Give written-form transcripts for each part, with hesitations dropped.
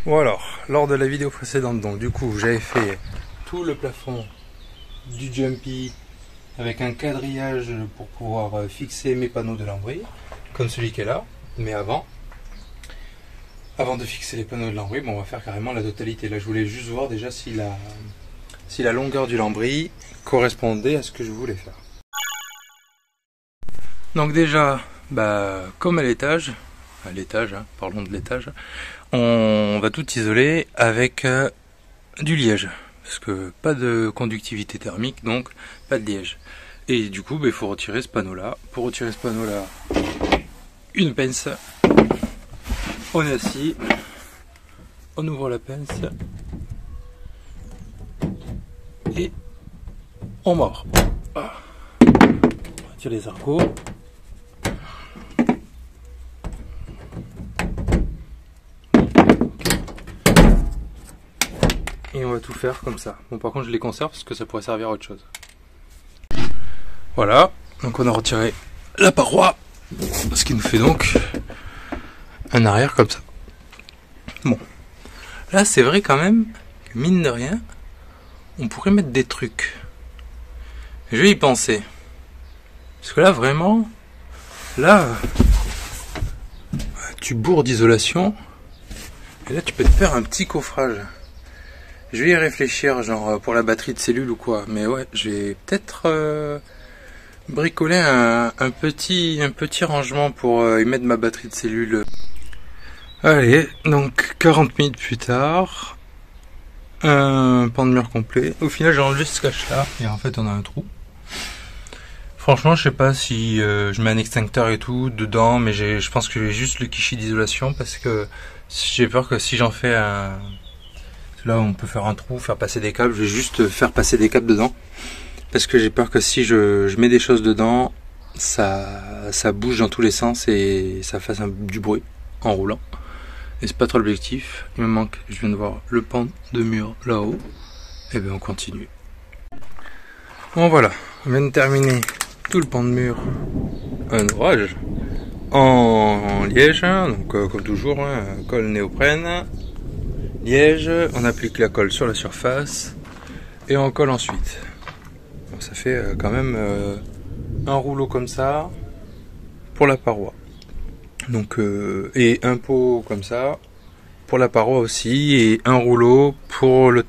Bon alors, lors de la vidéo précédente, donc du coup j'avais fait tout le plafond du Jumpy avec un quadrillage pour pouvoir fixer mes panneaux de lambris, comme celui qui est là. Mais avant de fixer les panneaux de lambris, bon, on va faire carrément la totalité. Là je voulais juste voir déjà si la longueur du lambris correspondait à ce que je voulais faire. Donc déjà, comme à l'étage, parlons de l'étage, on va tout isoler avec du liège, parce que pas de conductivité thermique, donc pas de liège. Et du coup, il faut retirer ce panneau-là. Pour retirer ce panneau-là, une pince, on est assis, on ouvre la pince et on mord. On retire les argots. Et on va tout faire comme ça. Bon, par contre je les conserve parce que ça pourrait servir à autre chose. Voilà, donc on a retiré la paroi, ce qui nous fait donc un arrière comme ça. Bon, là c'est vrai quand même que mine de rien, on pourrait mettre des trucs. Je vais y penser. Parce que là vraiment, tu bourres d'isolation. Et là tu peux te faire un petit coffrage. Je vais y réfléchir, genre pour la batterie de cellule ou quoi. Mais ouais, je vais peut-être bricoler un petit rangement pour y mettre ma batterie de cellule. Allez, donc 40 minutes plus tard, un pan de mur complet. Au final, j'ai enlevé ce cache-là et en fait, on a un trou. Franchement, je sais pas si je mets un extincteur et tout dedans, mais je pense que j'ai juste le kishi d'isolation parce que j'ai peur que si j'en fais un... Là, on peut faire un trou, faire passer des câbles. Je vais juste faire passer des câbles dedans. Parce que j'ai peur que si je mets des choses dedans, ça bouge dans tous les sens et ça fasse du bruit en roulant. Et c'est pas trop l'objectif. Il me manque, je viens de voir le pan de mur là-haut. Et bien on continue. Bon voilà, on vient de terminer tout le pan de mur. Un ouvrage en liège, donc comme toujours, colle néoprène. Liège, on applique la colle sur la surface et on colle ensuite. Bon, ça fait quand même un rouleau comme ça pour la paroi. Donc et un pot comme ça pour la paroi aussi et un rouleau pour le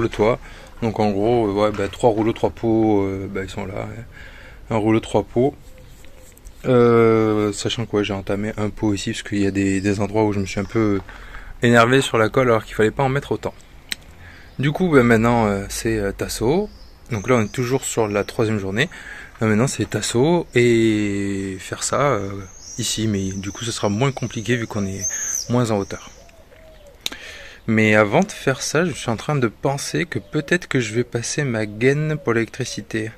toit. Donc en gros, ouais, 3 rouleaux, 3 pots, ils sont là. Un rouleau, 3 pots. Sachant que j'ai entamé un pot ici parce qu'il y a des endroits où je me suis un peu énervé sur la colle alors qu'il fallait pas en mettre autant. Du coup maintenant c'est tasso. Donc là on est toujours sur la 3e journée. Maintenant c'est tasso et faire ça ici, mais du coup ce sera moins compliqué vu qu'on est moins en hauteur. Mais avant de faire ça, je suis en train de penser que peut-être que je vais passer ma gaine pour l'électricité.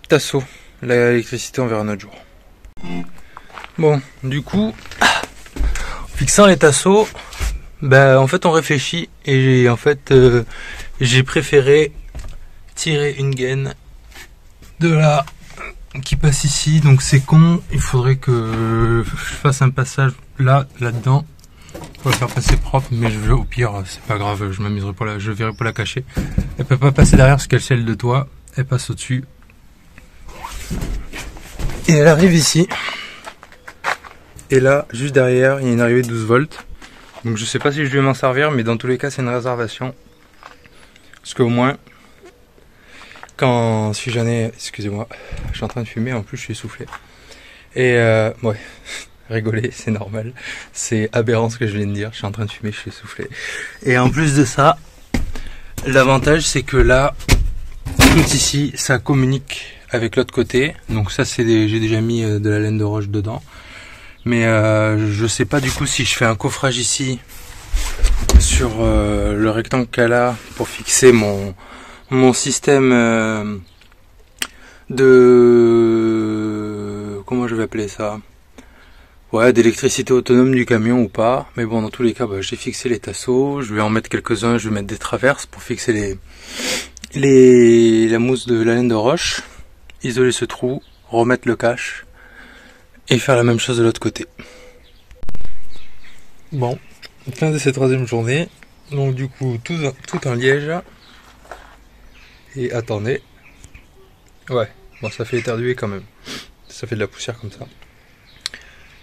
Tasso, l'électricité on verra un autre jour. Bon, du coup, fixant les tasseaux, en fait on réfléchit et j'ai préféré tirer une gaine de là qui passe ici, donc c'est con, il faudrait que je fasse un passage là-dedans pour la faire passer propre, mais au pire c'est pas grave, je m'amuserai pas je verrai pas la cacher. Elle peut pas passer derrière parce qu'elle scelle de toit, elle passe au-dessus et elle arrive ici. Et là, juste derrière, il y a une arrivée de 12 volts. Donc je sais pas si je vais m'en servir, mais dans tous les cas, c'est une réservation. Parce qu'au moins, si j'en ai... Excusez-moi, je suis en train de fumer, en plus je suis essoufflé. Et ouais, rigoler, c'est normal. C'est aberrant ce que je viens de dire, je suis en train de fumer, je suis essoufflé. Et en plus de ça, l'avantage c'est que là, tout ici, ça communique avec l'autre côté. Donc ça, j'ai déjà mis de la laine de roche dedans. Mais je sais pas du coup si je fais un coffrage ici sur le rectangle qu'il y a là pour fixer mon système de... Comment je vais appeler ça? Ouais, d'électricité autonome du camion ou pas. Mais bon, dans tous les cas, j'ai fixé les tasseaux. Je vais en mettre quelques-uns. Je vais mettre des traverses pour fixer la mousse de la laine de roche. Isoler ce trou, remettre le cache. Et faire la même chose de l'autre côté. Bon, fin de cette troisième journée. Donc du coup, tout en liège. Et attendez. Ouais, bon ça fait éternuer quand même. Ça fait de la poussière comme ça.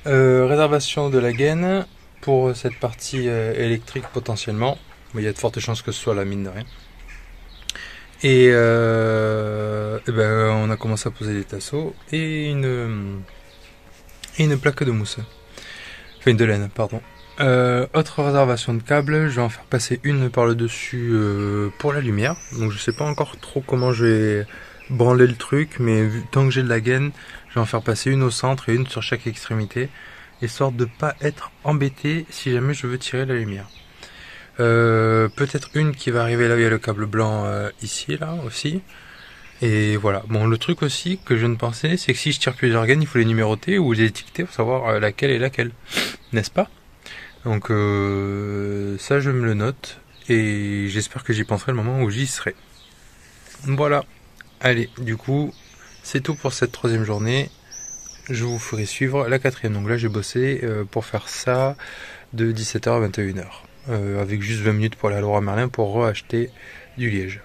Réservation de la gaine pour cette partie électrique potentiellement. Mais il y a de fortes chances que ce soit la mine de rien. Et ben, on a commencé à poser des tasseaux et une plaque de mousse. Enfin de laine, pardon. Autre réservation de câbles, je vais en faire passer une par le dessus pour la lumière. Donc je sais pas encore trop comment je vais branler le truc, mais tant que j'ai de la gaine, je vais en faire passer une au centre et une sur chaque extrémité, histoire de pas être embêté si jamais je veux tirer la lumière. Peut-être une qui va arriver là où il y a le câble blanc ici, là aussi. Et voilà. Bon, le truc aussi que je ne pensais, c'est que si je tire plusieurs gaines, il faut les numéroter ou les étiqueter pour savoir laquelle est laquelle. N'est-ce pas? Donc ça, je me le note. Et j'espère que j'y penserai le moment où j'y serai. Voilà. Allez, du coup, c'est tout pour cette troisième journée. Je vous ferai suivre la quatrième. Donc là, j'ai bossé pour faire ça de 17h à 21h. Avec juste 20 minutes pour aller à Leroy Merlin pour reacheter du liège.